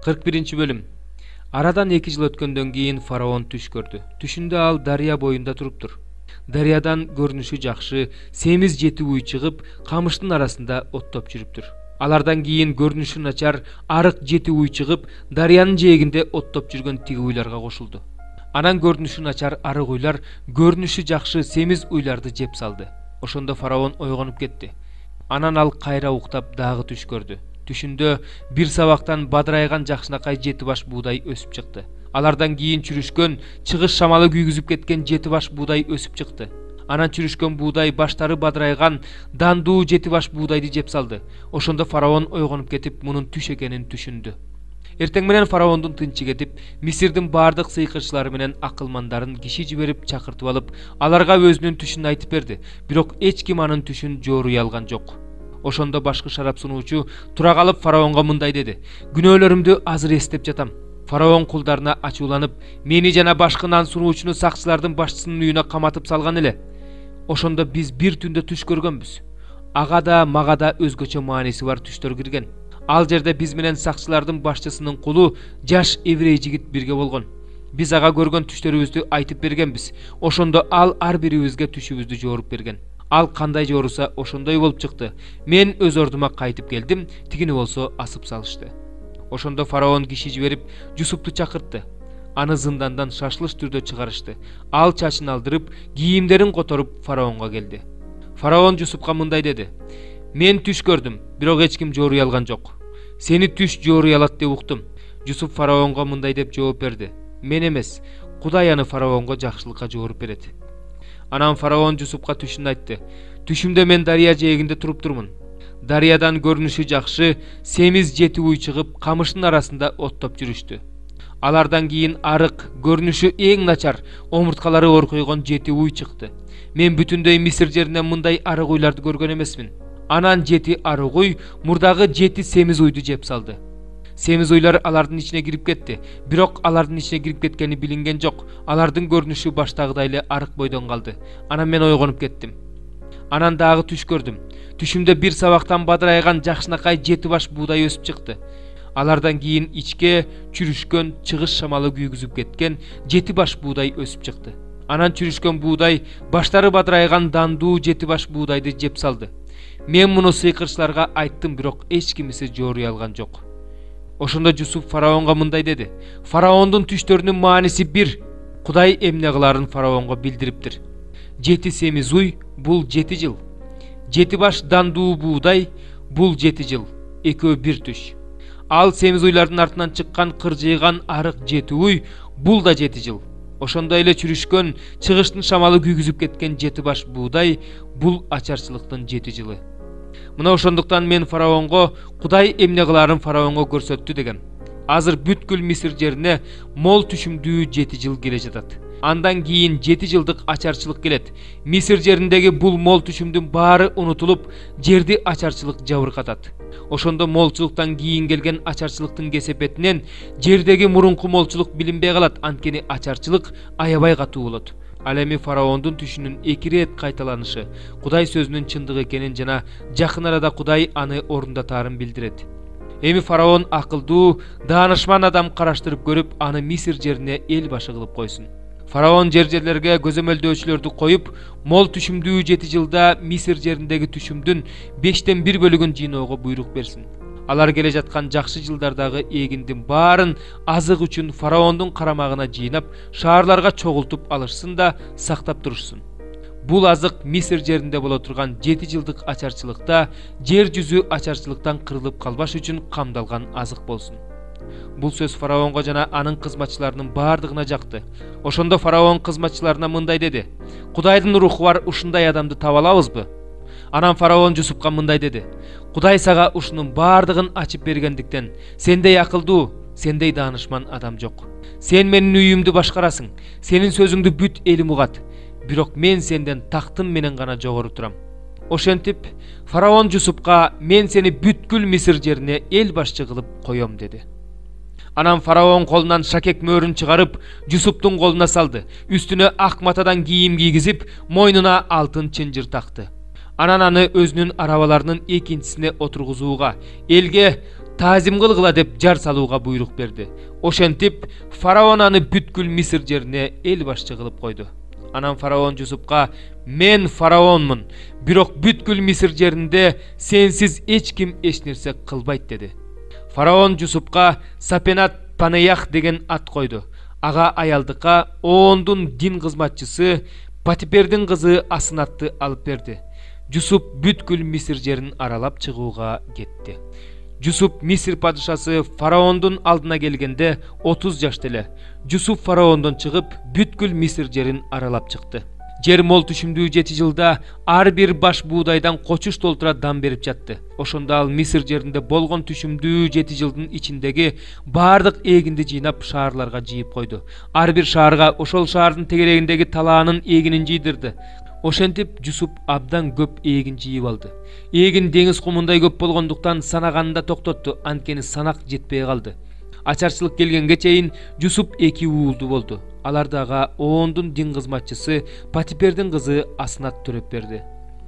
41 bölüm. Aradan 2 yıl ötkөндөн кийин фараон түш көрдү. Түшүндө ал дарыя боюнда туруптур. Дарыядан көрүнүшү жакшы, семиз жети уй чыгып, камыштын арасында оттоп жүрүптүр. Алардан кийин көрүнүшү начар арык жети уй чыгып, дарыянын жээгинде оттоп жүргөн тиги уйларга кошулду. Анан көрүнүшү начар арык уйлар көрүнүшү жакшы семиз уйларды жеп салды. Ошондо фараон ойгонуп кетти. Анан ал кайра уктап дагы түш көрдү. Түшүндө бир сабактан бадырайган жакшынакай жети баш буудай өсүп чыкты. Алардан кийин чүрүшкөн, чыгыш шамалы күйгүзүп кеткен жети баш буудай өсүп чыкты. Анан чүрүшкөн буудай баштары бадырайган дандуу жети баш буудайды жеп салды. Ошондо фараон ойгонуп кетип, мунун түш экенин түшүндү. Эртең менен фараондун тынчы кетип, Мисирдин бардык сыйкырчылары менен акылмандарын киши жиберип чакыртып алып, аларга өзүнүн түшүн айтып берди. Бирок эч ким анын түшүн жооруй алган жок. Ошондо башкы шарап сунуучу тура калып фараонго мындай деди: "Күнөөлөрүмдү азыр эстеп жатам." Фараон кулдарына ачууланып, "Мени жана башкы нан сунуучуну сакчылардын башчысынын үйүнө каматып салган эле. Ошондо биз бир түндө түш көргөнбүз. Ага да мага да өзгөчө мааниси бар түштөр кирген. Ал жерде биз менен сакчылардын башчысынын кулу жаш еврей жигит бирге болгон. Биз ага көргөн түштөрүбүздү айтып бергенбиз. Ошондо ал ар бирибизге түшүбүздү жооруп берген. Ал кандай жооруса ошондой болуп чыкты. Мен өз ордума кайтып келдим, тигини болсо асып салышты." Ошондо фараон киши жиберип Жусупту чакыртты. Аны зындандан шашылыш түрдө чыгарышты. Ал чачын алдырып, кийимдерин которуп фараонго келди. Фараон Жусупка мындай деди: "Мен түш көрдүм, бирок эч ким жооруй алган жок. Сени түш жооруй алат деп уктум." Жусуп фараонго мындай деп жооп берди: "Мен эмес, Кудай аны фараонго жакшылыкка жооруп берет." Анан фараон Жусупка түшүн айтты. "Түшүмдө мен дарыя жээгинде туруп турмун. Дарыядан көрүнүшү жакшы, семиз жети уй чыгып, камыштын арасында оттоп жүрүштү. Алардан кийин арык, көрүнүшү эң начар, омурткалары оркуйгон жети уй чыкты. Мен бүтүндөй Мисир жеринен мындай арык уйларды көргөн эмесмин." Анан жети арык уй мурдагы жети семиз уйду жеп салды. Семиз уйлар алардын ичине кирип кетти, бирок алардын ичине кирип кеткени билинген жок. Алардын көрүнүшү баштагыдай эле арык бойдон калды. Анан мен ойгонуп кеттим. Анан дагы түш көрдүм. Түшүмдө бир сабактан бадырайган жакшынакай жети баш буудай өсүп чыкты. Алардан кийин ичке чүрүшкөн, чыгыш шамалы күйгүзүп кеткен жети баш буудай өсүп чыкты. Анан чүрүшкөн буудай баштары бадырайган дандуу жети баш буудайды жеп салды. Мен муну сыйкырчыларга айттым, бирок эч кимиси жооруй алган жок." Ошондо Жусуп фараонго мындай деди: "Фараондун түштөрүнүн мааниси бир. Кудай эмне кыларын фараонго билдириптир. Жети семиз уй бул 7 жыл. Жети баш дандуу буудай бул 7 жыл. Экөө бир түш. Ал семиз уйлардын артынан чыккан кыржыйган арык 7 уй бул да 7 жыл. Ошондой эле чүрүшкөн, чыгыштын шамалы күйгүзүп кеткен жети баш буудай бул ачарчылыктын 7 жылы. Мына ошондуктан мен фараонго Кудай эмне кыларын фараонго көрсөттү деген. Азыр бүткүл Мисир жерине мол түшүмдүү 7 жыл келе жатат. Андан кийин 7 жылдык ачарчылык келет. Мисир жериндеги бул мол түшүмдүн баары унутулуп, жерди ачарчылык жабыркатат. Ошондо молчулуктан кийин келген ачарчылыктын кесепетинен жердеги мурунку молчулук билинбей калат, анткени ачарчылык аябай катуу болот. Ал эми фараондун түшүнүн 2 рет кайталанышы Кудай сөзүнүн чындык экенин жана жакын арада Кудай аны орундатаарын билдирет. Эми фараон акылдуу, даанышман адам караштырып көрүп, аны Мисир жерине эл башы кылып койсун. Фараон жер-жерлерге көзөмөлдөөчүлөрдү коюп, мол түшүмдүү 7 жылда Мисир жериндеги түшүмдүн 5тен 1 бөлүгүн жыйноого буйрук берсин. Алар келе жаткан жакшы жылдардагы эгиндин баарын азык үчүн фараондун карамагына жыйнап, шаарларга чогултуп алышсын да сактап турушсун. Бул азык Мисир жеринде боло турган 7 жылдык ачарчылыкта жер жүзү ачарчылыктан кырылып калбаш үчүн камдалган азык болсун." Бул сөз фараонго жана анын кызматчыларынын бардыгына жакты. Ошондо фараон кызматчыларына мындай деди: "Кудайдын руху бар ушундай адамды таба алабызбы?" Анан фараон Жусупка мындай деди: "Кудай сага ушунун бардыгын ачып бергендиктен, сендей акылдуу, сендей даанышман адам жок. Сен менин үйүмдү башкарасың, сенин сөзүңдү бүт элим угат. Бирок мен сенден тактым менен гана жогору турам." Ошентип, фараон Жусупка: "Мен сени бүткүл Мисир жерине эл башчы кылып коем" деди. Анан фараон колунан шакек мөөрүн чыгарып, Жусуптун колуна салды. Үстүнө ак матадан кийим кийгизип, мойнуна алтын чынжыр такты. Анан аны өзүнүн арабаларынын экинчисине отургузууга, элге таазим кылгыла деп жар салууга буйрук берди. Ошентип фараон аны бүткүл Мисир жерине эл башчы кылып койду. Анан фараон Жусупка: "Мен фараонмун, бирок бүткүл Мисир жеринде сенсиз эч ким эч нерсе кылбайт" деди. Фараон Жусупка Сапенат Панеях деген ат койду. Ага аялдыкка Оондун дин кызматчысы Патипердин кызы Асынатты алып берди. Жусуп бүткүл Мисир жерин аралап чыгууга кетти. Жусуп Мисир падышасы фараондун алдына келгенде 30 жашта эле. Жусуп фараондон чыгып бүткүл Мисир жерин аралап чыкты. Жер мол түшүмдүү 7 жылда ар бир баш буудайдан кочуш толтура дам берип жатты. Ошондо ал Мисир жеринде болгон түшүмдүү 7 жылдын ичиндеги бардык эгинди жыйнап шаарларга жыйып койду. Ар бир шаарга ошол шаардын тегерегиндеги талаанын эгинин жыйдырды. Ошентип Жусуп абдан көп эгин жыйып алды. Эгин деңиз кумундай көп болгондуктан санаганында токтотту, анткени санак жетпей калды. Ачарчылык келгенге чейин Жусуп 2 уулду болду. Аларды ага Оондун дин кызматчысы Патипердин кызы Асынат төрөп берди.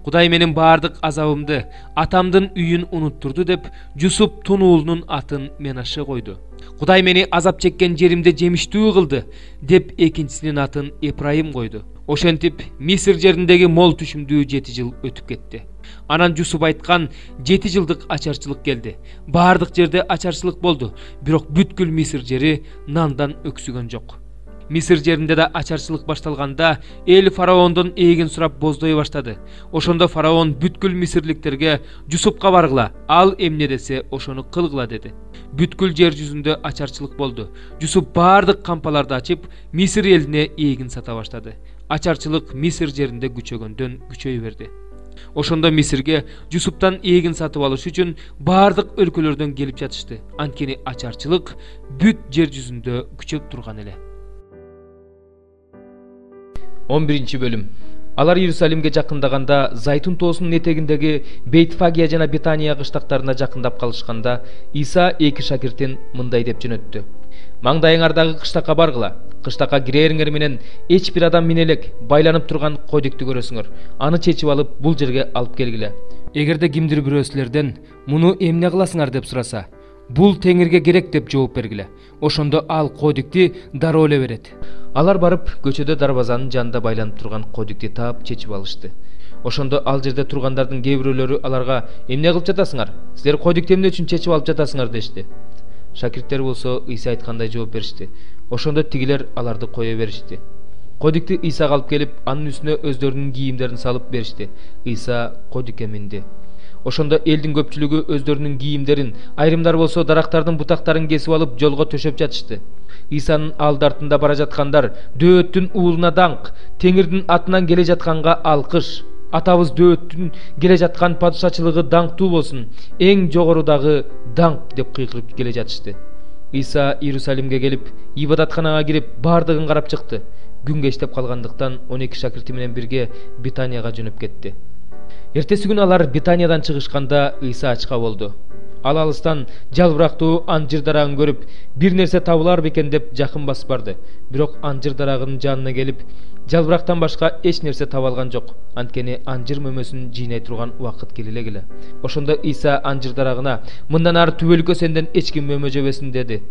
Кудай менин бардык азабымды, атамдын үйүн унуттурду деп Жусуп тун уулунун атын Менаше койду. Кудай мени азап чеккен жеримде жемиштүү кылды деп экинчисинин атын Эпрайым койду. Ошентип Мисир жериндеги мол түшүмдүү 7 жыл өтүп кетти. Анан Жусуп айткан 7 жылдык ачарчылык келди. Бардык жерде ачарчылык болду, бирок бүткүл Мисир жери нандан өксүгөн жок. Мисир жеринде да ачарчылык башталганда эл фараондон эгин сурап боздой баштады. Ошондо фараон бүткүл мисирликтерге Жусупка баргыла, ал эмне десе ошону кылгыла деди. Бүткүл жер жүзүндө ачарчылык болду. Жусуп бардык кампаларды ачып, Мисир элине эгин сата баштады. Ачарчылык Мисир жеринде күчөгөндөн күчөй берди. Ошондо Мисирге Жусуптан эгин сатып алыш үчүн бардык өлкөлөрдөн келип жатышты. Анткени ачарчылык бүт жер жүзүндө күчөп турган эле. 11 бөлүм. Алар Иерусалимге жакындаганда Зайтун тоосунун этегиндеги Бейтфагия жана Бетания кыштактарына жакындап калышканда Иса 2 шакиртин мындай деп жөнөттү: "Маңдайыңардагы кыштакка баргыла. Кыштакка кирериңер менен эч бир адам менен элек байланып турган койдукту көрөсүңөр. Аны чечип алып бул жерге алып келгиле. Эгерде кимдир бирөө силерден муну эмне кыласыңар деп сураса, бул теңирге керек деп жооп бергиле. Ошондо ал койдукти дароо эле берет." Алар барып көчөдө дарбазанын жанында байланып турган койдукти таап чечип алышты. Ошондо ал жерде тургандардын кээ бирөөлөрү аларга: "Эмне кылып жатасыңар? Силер койдукти эмне үчүн чечип алып жатасыңар?" дешти. Шакирттер болсо Иса айткандай жооп беришти. Ошондо тигилер аларды кое беришти. Койдукти Исага алып келип, анын үстүнө өздөрүнүн кийимдерин салып беришти. Иса койдукка минди. Ошондо элдин көпчүлүгү өздөрүнүн кийимдерин, айрымдар болсо дарактардын бутактарын кесип алып жолго төшөп жатышты. Исанын алды артында бара жаткандар: "Дөөттүн уулуна даңк, Теңирдин атынан келе жатканга алкыш. Атабыз Дөөттүн келе жаткан падышачылыгы даңктуу болсун, эң жогорудагы даңк" деп кыйкырып келе жатышты. Иса Иерусалимге келип, ибадатканага кирип, бардыгын карап чыкты. Күн кечтеп калгандыктан 12 шакирти менен бирге Бетанияга жөнөп кетти. Эртеси күнү алар Бетаниядан чыгышканда Иса ачка болду. Ал алыстан жалбырактуу анжир дарагын көрүп, бир нерсе табылар бекен деп жакын басып барды. Бирок анжир дарагынын жанына келип, жалбырактан башка эч нерсе таба алган жок. Анткени анжир мөмөсүн жыйнай турган убакыт келе келе. Ошондо Иса анжир дарагына: "Мындан ары түбөлүккө сенден эч ким мөмө жебесин" деди.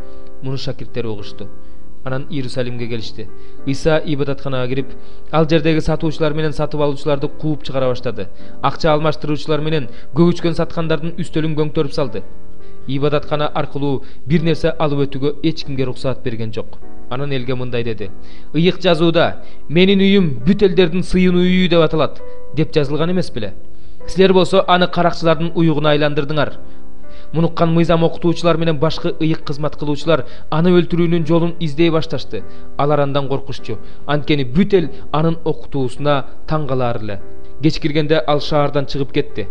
Муну шакирттер угушту. Анан Иерусалимге келишти. Иса ибадатканага кирип, ал жердеги сатуучулар менен сатып алуучуларды кууп чыгара баштады. Акча алмаштыруучулар менен көгүчкөн саткандардын үстөлүн көңтөрүп салды. Ибадаткана аркылуу бир нерсе алып өтүүгө эч кимге уруксат берген жок. Анан элге мындай деди: "Ыйык жазууда: Менин үйүм бүт элдердин сыйынуу үйү деп аталат, деп жазылган эмес беле? Силер болсо аны каракчылардын уюгуна айландырдыңар." Мунуккан мыйзам окутуучулар менен башкы ыйык кызмат кылуучулар аны өлтүрүүнүн жолун издей башташты. Алар андан коркушчу, анткени бүт эл анын окутуусуна таң калаар эле. Кеч киргенде ал шаардан чыгып кетти.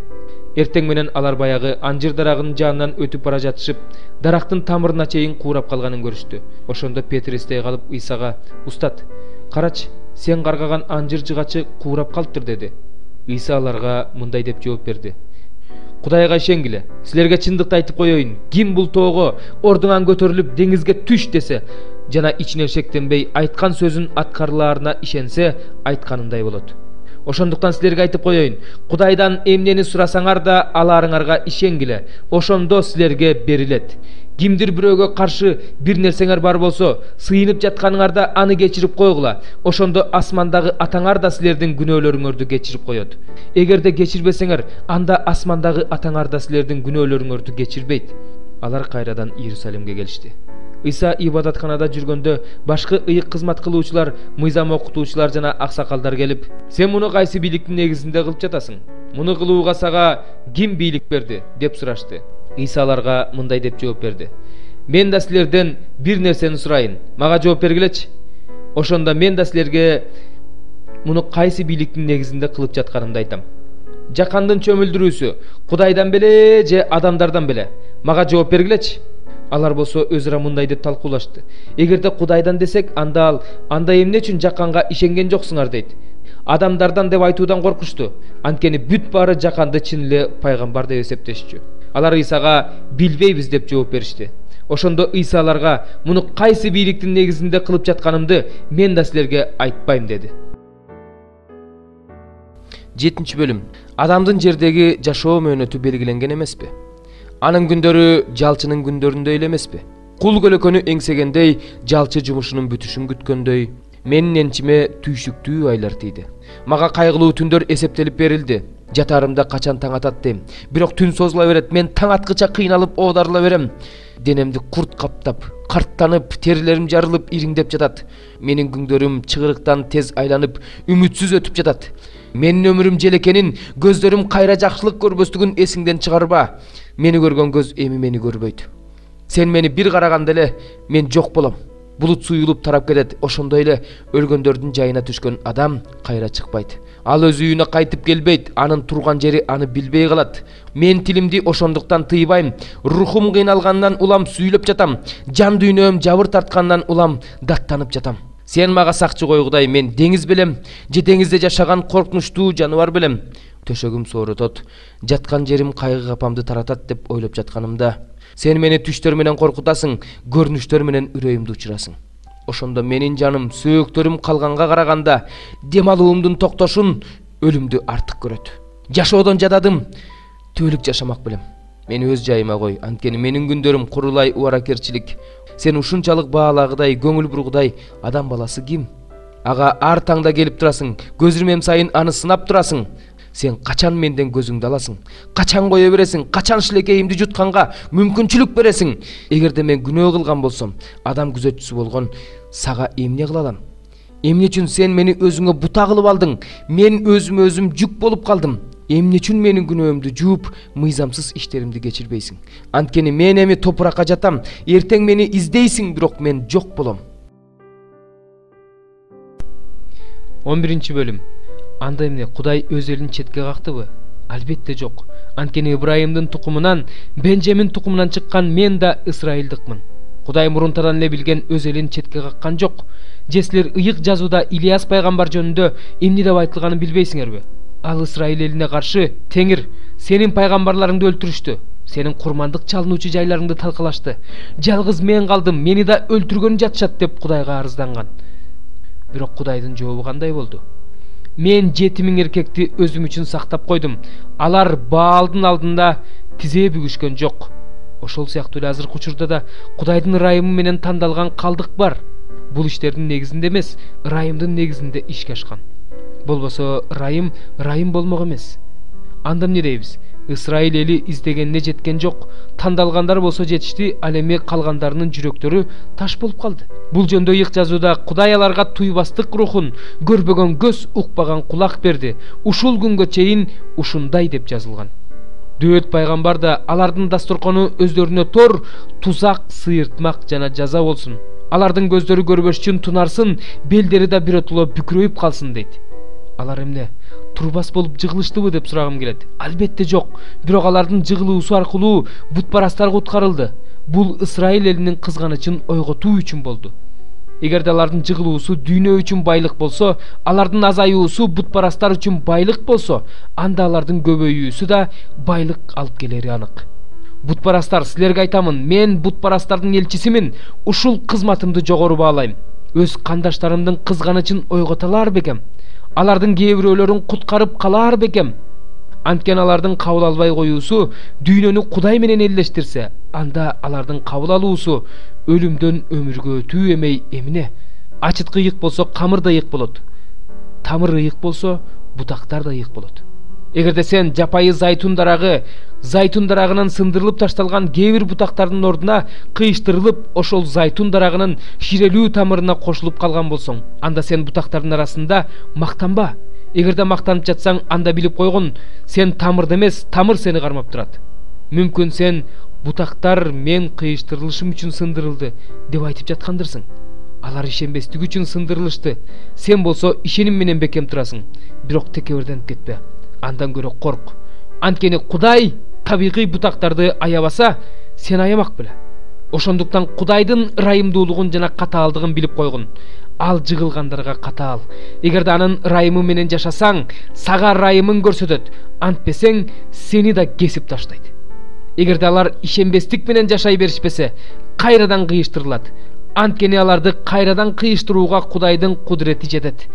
Эртең менен алар баягы анжир дарагынын жанынан өтүп бара жатышып, дарактын тамырына чейин куурап калганын көрүштү. Ошондо Петр эстей калып Исага: "Устат, карачы, сен каргаган анжир жыгачы куурап калыптыр" деди. Иса аларга мындай деп жооп берди: "Кудайга ишенгиле. Силерге чындыкты айтып коеюн. Ким бул тоого ордуңан көтөрүлүп деңизге түш десе жана ичинен шектенбей айткан сөзүн аткарылаарына ишенсе, айтканындай болот. Ошондуктан силерге айтып коеюн, Кудайдан эмнени сурасаңар да аларыңарга ишенгиле, ошондо силерге берилет. Кимдир бирөөгө каршы бир нерсеңер бар болсо, сыйынып жатканыңарда аны кечирип койгула. Ошондо асмандагы атаңар да силердин күнөөлөрүңөрдү кечирип коет. Эгерде кечирбесеңер, анда асмандагы атаңар да силердин күнөөлөрүңөрдү кечирбейт. Алар кайрадан Иерусалимге келишти. Ыйса ибадатканада жүргөндө башкы ыйык кызмат кылуучулар, мыйзам окутуучулар жана аксакалдар келип, "Сен муну кайсы бийликтин негизинде кылып жатасың? Муну кылууга сага ким бийлик берди?" деп сурашты. Ыйса аларга мындай деп жооп берди: "Мен да силерден бир нерсени сурайын. Мага жооп бергилечи. Ошондо мен да силерге муну кайсы бийликтин негизинде кылып жатканымды айтам. Жакандын чөмүлдүрүүсү Кудайдан беле же адамдардан беле? Мага жооп бергилечи." Алар болсо өз ара мындай деп талкуулашты: "Эгерде Кудайдан десек, анда эмне үчүн жаканга ишенген жоксуңар?" дейт. Адамдардан деп айтуудан коркушту. Анткени бүт баары жаканды чын эле пайгамбар деп эсептешчү. Алар Ыйсага "Билбейбиз" деп жооп беришти. Ошондо Ыйса аларга "Муну кайсы бийликтин негизинде кылып жатканымды мен да силерге айтпайм" деди. 7-бөлүм. Адамдын жердеги жашоо мөөнөтү белгиленген эмеспи? Анын күндөрү жалчынын күндөрүндөй эле эмеспи? Кул көлөкөнү эңсегендей, жалчы жумушунун бүтүшүн күткөндөй, менин энчиме түйшүктүү айлар тийди. Мага кайгылуу түндөр эсептелип берилди. Жатарымда качан таң атат дейм. Бирок түн созула берет, мен таң аткыча кыйналып оодарыла берем. Денемди курт каптап, карттанып, терилерим жарылып, ириңдеп жатат. Менин күндөрүм чыгырыктан тез айланып, үмүтсүз өтүп жатат. Менин өмүрүм жел экенин, көздөрүм кайра жакшылык көрбөстүгүн эсиңден чыгарба. Мени көргөн көз эми мени көрбөйт. Сен мени бир караганда эле мен жок болом. Булут суюлуп тарап кетет. Ошондой эле өлгөндөрдүн жайына түшкөн адам кайра чыкпайт. Ал өз үйүнө кайтып келбейт. Анын турган жери аны билбей калат. Мен тилимди ошондуктан тыйбайм. Рухум кыйналгандан улам сүйлөп жатам. Жан дүйнөм жабыр тарткандан улам даттанып жатам. Сен мага сакчы кой Кудай, мен деңиз белем, же деңизде жашаган коркунучтуу жаныбар белем. Төшөгүм сооротот, жаткан жерим кайгы капамды таратат деп ойлоп жатканымда, сен мени түштөр менен коркутасың, көрүнүштөр менен үрөйүмдү учурасың. Ошондо менин жаным, сөөктөрүм калганга караганда, дем алуумдун токтошун өлүмдү артык көрөт. Жашоодон жададым, түбөлүк жашамак белем. Мени өз жайыма кой, анткени менин күндөрүм курулай убаракерчилик. Сен ушунчалык баалагыдай, көңүл бургудай адам баласы ким? Ага ар таңда келип турасың, көз ирмем сайын аны сынап турасың. Сен качан менден көзүңдү аласың? Качан кое бересиң? Качан шилекейимди жутканга мүмкүнчүлүк бересиң? Эгерде мен күнөө кылган болсом, адам күзөтчүсү болгон сага эмне кыла алам? Эмне үчүн сен мени өзүңө бута кылып алдың? Мен өзүмө өзүм жүк болуп калдым. Эмне үчүн менин күнөөмдү жууп, мыйзамсыз иштеримди кечирбейсиң? Анткени мен эми топуракка жатам. Эртең мени издейсиң, бирок мен жок болом. 11-бөлүм. Анда эмне Кудай өз элин четке кактыбы? Албетте жок. Анткени Ибрайымдын тукумунан, Бенжамин тукумунан чыккан мен да Исраилдыкмын. Кудай мурунтадан эле билген өз элин четке каккан жок. Же силер ыйык жазууда Илияс пайгамбар жөнүндө эмне деп айтылганын билбейсиңерби? Ал Исраил элине каршы: "Теңир, сенин пайгамбарларыңды өлтүрүштү. Сенин курмандык чалынуучу жайларыңды талкалашты. Жалгыз мен калдым, мени да өлтүргөн жатышат" деп Кудайга арызданган. Бирок Кудайдын жообу кандай болду? "Мен 7000 эркекти өзүм үчүн сактап койдум. Алар Баалдын алдында тизе бүгүшкөн жок." Ошол сыяктуу эле азыркы учурда да Кудайдын ырайымы менен тандалган калдык бар. Бул иштердин негизинде эмес, ырайымдын негизинде ишке ашкан. Болбосо ырайым болмок эмес. Анда эмне дейбиз? Исраил эли издегенине жеткен жок. Тандалгандар болсо жетишти, ал эми калгандарынын жүрөктөрү таш болуп калды. Бул жөндө ыйык жазууда Кудай аларга туйбастык рухун, көрбөгөн көз, укпаган кулак берди. Ушул күнгө чейин ушундай деп жазылган. Дөөт пайгамбар да алардын дасторкону өздөрүнө тор, тузак, сыйыртмак жана жаза болсун. Алардын көздөрү көрбөш үчүн тунарсын, белдери да биротоло бүкүрөйүп калсын дейт. Алар эмне турбас болуп жыгылыштыбы деп сурагым келет. Албетте жок. Бирок алардын жыгылуусу аркылуу бутпарастар куткарылды. Бул Исраил элинин кызганычын ойготуу үчүн болду. Эгерде алардын жыгылуусу дүйнө үчүн байлык болсо, алардын азаюусу бутпарастар үчүн байлык болсо, анда алардын көбөйүүсү да байлык алып келери анык. Бутпарастар, силерге айтамын, мен бутпарастардын элчисимин, ушул кызматымды жогору баалайм. Өз кандаштарымдын кызганычын ойготалар бекем. алардын кээ бирөөлөрүн куткарып калар бекем. Анткени алардын кабыл албай коюусу дүйнөнү Кудай менен элдештирсе, анда алардын кабыл алуусу өлүмдөн өмүргө өтүү эмей эмне? Ачыткы ыйык болсо камыр да ыйык болот. Тамыр ыйык болсо бутактар да ыйык болот. Эгерде сен жапайы зайтун дарагынан сындырылып ташталган кээ бир бутактардын ордуна кыйыштырылып, ошол зайтун дарагынын ширелүү тамырына кошулуп калган болсоң, анда сен бутактардын арасында мактанба. Эгерде мактанып жатсаң, анда билип койгун, сен тамырды эмес, тамыр сени кармап турат. Мүмкүн сен бутактар мен кыйыштырылышым үчүн сындырылды деп айтып жаткандырсың. Алар ишенбестиги үчүн сындырылышты. Сен болсо ишеним менен бекем турасың. Бирок текеберденип кетпе. Андан көрө корк. Анткени Кудай табигый бутактарды аябаса, сен аямак беле. Ошондуктан Кудайдын ырайымдуулугун жана катаалдыгын билип койгун. Ал жыгылгандарга катаал. Эгерде анын ырайымы менен жашасаң, сага ырайымын көрсөтөт. Антпесең, сени да кесип таштайт. Эгерде алар ишенбестик менен жашай беришпесе, кайрадан кыйыштырылат. Анткени аларды кайрадан кыйыштырууга Кудайдын кудурети жетет.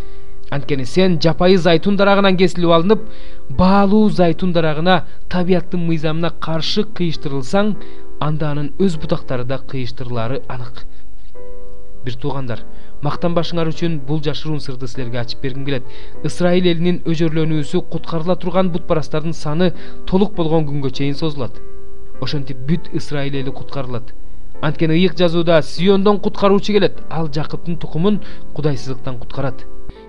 Анткени сен жапайы зайтун дарагынан кесилип алынып, баалуу зайтун дарагына, табияттын мыйзамына каршы кыйыштырылсаң, анда анын өз бутактары да кыйыштырылары анык. Бир туугандар, мактанбашыңар үчүн бул жашыруун сырды силерге ачып бергим келет. Исраил элинин өжөрлөнүүсү куткарыла турган бутпарастардын саны толук болгон күнгө чейин созулат. Ошентип бүт Исраил эли куткарылат. Анткени ыйык жазууда Сиондон куткаруучу келет. Ал Жакыптын тукумун кудайсыздыктан куткарат.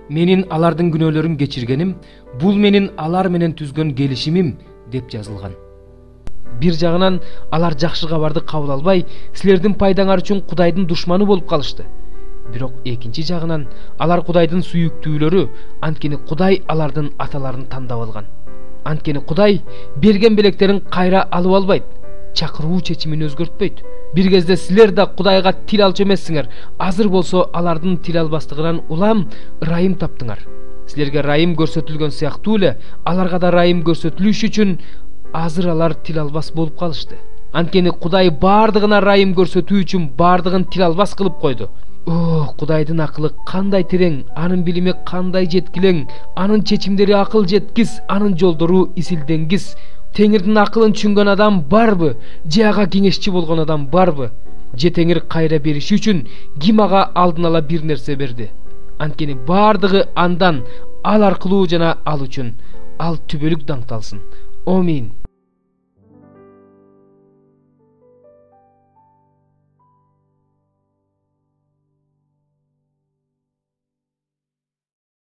Менин алардын күнөөлөрүн кечиргеним, бул менин алар менен түзгөн келишимим деп жазылган. Бир жагынан алар жакшы кабарды кабыл албай, силердин пайдаңар үчүн Кудайдын душманы болуп калышты. Бирок экинчи жагынан алар Кудайдын сүйүктүүлөрү, анткени Кудай алардын аталарын тандап алган. Анткени Кудай берген белектерин кайра алып албайт, чакыруу чечимин өзгөртпөйт. Бир кезде силер да Кудайга тил алчу эмессиңер. Азыр болсо алардын тил албастыгынан улам ырайым таптыңар. Силерге ырайым көрсөтүлгөн сыяктуу эле, аларга да ырайым көрсөтүлүш үчүн азыр алар тил албас болуп калышты. Анткени Кудай бардыгына ырайым көрсөтүү үчүн бардыгын тил албас кылып койду. Кудайдын акылы кандай терең, анын билими кандай жеткилең, анын чечимдери акыл жеткис, анын жолдору исилденгис. Теңирдин акылын түшүнгөн адам барбы? Же ага кеңешчи болгон адам барбы? Же Теңир кайра бериши үчүн ким ага алдын ала бир нерсе берди? Анткени бардыгы андан, ал аркылуу жана ал үчүн. Ал түбөлүк даңкталсын. Амин.